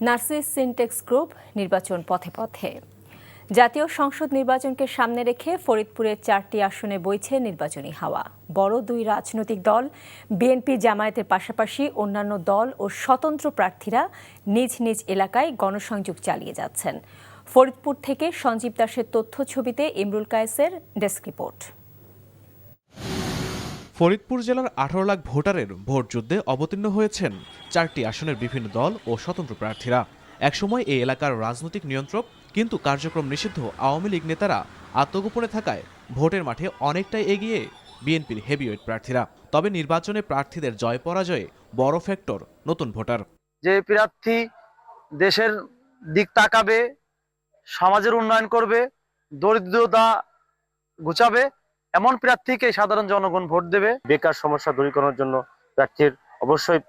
Nurses syntax group নির্বাচন পথে পথে। জাতীয় সংসদ নির্বাচনকে সামনে রেখে ফরিদপুরের 4টি আসনে বইছে নির্বাচনী হাওয়া। বড় দুই রাজনৈতিক দল বিএনপি জামায়াতের পাশাপাশি অন্যান্য দল ও স্বতন্ত্র প্রার্থীরা নিজ নিজ এলাকায় গণসংযোগ চালিয়ে যাচ্ছেন। ফরিদপুর থেকে সঞ্জীব দাসের তথ্য ছবিতে ইমরুল কায়েসের ডেস্ক রিপোর্ট। ফরিদপুর জেলার 18 লাখ ভোটারের ভোট যুদ্ধে অবতীর্ণ হয়েছেন 4টি আসনের বিভিন্ন দল ও স্বতন্ত্র প্রার্থীরা। একসময় এই এলাকার রাজনৈতিক নিয়ন্ত্রক কিন্তু কার্যক্রম নিষিদ্ধ আওয়ামী লীগ নেতারা আত্মগোপনে থাকায় ভোটের মাঠে অনেকটাই এগিয়ে বিএনপির হেভিওয়েট প্রার্থীরা। তবে নির্বাচনে প্রার্থীদের জয় পরাজয়ে বড় ফ্যাক্টর নতুন ভোটার। যে প্রার্থী দেশের দিক তাকাবে, সমাজের উন্নয়ন করবে, দরিদ্রতা ঘুচাবে, এমন প্রার্থীকে সাধারণ জনগণ ভোট দেবে। বেকার সমস্যা দূরীকরণের জন্য প্রার্থীর অবশ্যই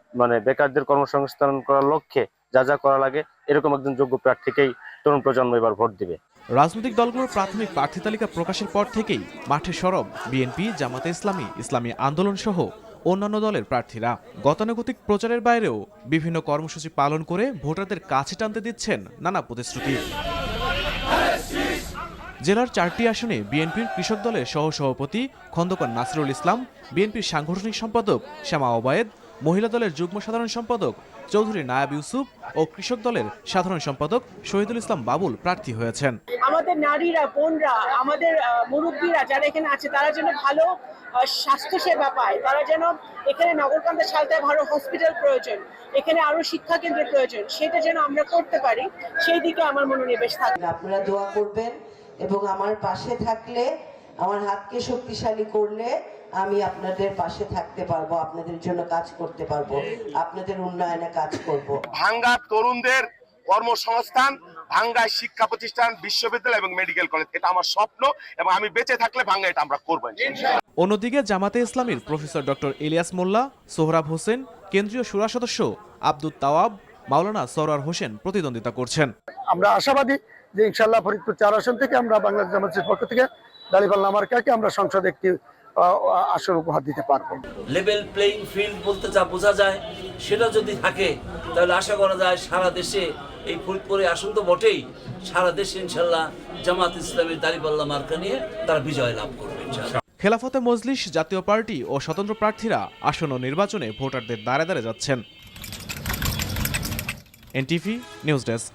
বেকারদের কর্মসংস্থান করার লক্ষ্যে যা যা করা লাগে এরকম একজন যোগ্য প্রার্থীকেই তরুণ প্রজন্ম এবার ভোট দিবে। রাজনৈতিক দলগুলোর প্রাথমিক প্রার্থী তালিকা প্রকাশের পর থেকেই মাঠে সরব বিএনপি, জামাতে ইসলামী, ইসলামী আন্দোলন সহ অন্যান্য দলের প্রার্থীরা। গতানুগতিক প্রচারের বাইরেও বিভিন্ন কর্মসূচি পালন করে ভোটারদের কাছে টানতে দিচ্ছেন নানা প্রতিশ্রুতি। জেলার 4টি আসনে বিএনপির কৃষক দলের সহসভাপতি খন্দকার নাসিরুল ইসলাম, বিএনপির সাংগঠনিক সম্পাদক শ্যামা ওবায়েদ, মহিলা দলের যুগ্ম সাধারণ সম্পাদক চৌধুরী নায়াব ইউসুফ ও কৃষক দলের সাধারণ সম্পাদক শহীদুল ইসলাম বাবুল প্রার্থী হয়েছেন। আমাদের নারীরা, বোনরা, আমাদের মুরব্বীরা যারা এখানে আছে তারা যেন ভালো স্বাস্থ্য সেবা পায়, তারা যেন এখানে নগরকান্দা সালতায় ভালো হসপিটাল প্রয়োজন, এখানে আরো শিক্ষা কেন্দ্রের প্রয়োজন, সেটা যেন আমরা করতে পারি, সেই দিকে আমার মনোনিবেশ থাকবে। আপনারা দোয়া করবেন এবং আমার পাশে থাকলে, আমার হাতকে শক্তিশালী করলে আমি আপনাদের পাশে থাকতে পারবো, আপনাদের জন্য কাজ করতে পারবো, আপনাদের উন্নয়নে কাজ করব। ভাঙ্গা তরুণদের কর্মসংস্থান, ভাঙ্গায় শিক্ষা প্রতিষ্ঠান, বিশ্ববিদ্যালয় এবং মেডিকেল কলেজ, এটা আমার স্বপ্ন এবং আমি বেঁচে থাকলে ভাঙ্গা এটা আমরা করবো। অন্যদিকে জামাতে ইসলামীর প্রফেসর ডক্টর ইলিয়াস মোল্লা, সোহরাব হোসেন, কেন্দ্রীয় শুরা সদস্য আব্দুল তাওয়াব, মাওলানা সরওয়ার হোসেন প্রতিদ্বন্দ্বিতা করছেন। আমরা আশাবাদী যে ইনশাআল্লাহ ফরিদপুর 4 আসন থেকে আমরা বাংলাদেশ জামাতের পক্ষ থেকে দাঁড়িপাল্লা মার্কাকে আমরা সংসদে একটি আসন উপহার দিতে পারবো। লেভেল প্লেইং ফিল্ড বলতে যা বোঝা যায় সেটা যদি থাকে তাহলে আশা করা যায় সারা দেশে, এই ফরিদপুরে আসন তো বটেই, সারা দেশে ইনশাআল্লাহ জামাত ইসলামের দাঁড়িপাল্লা মার্কা নিয়ে তারা বিজয় লাভ করবে ইনশাআল্লাহ। খেলাফতে মজলিস, জাতীয় পার্টি ও স্বতন্ত্র প্রার্থীরা আসন্ন নির্বাচনে ভোটারদের দ্বারে দ্বারে যাচ্ছেন। NTV news desk.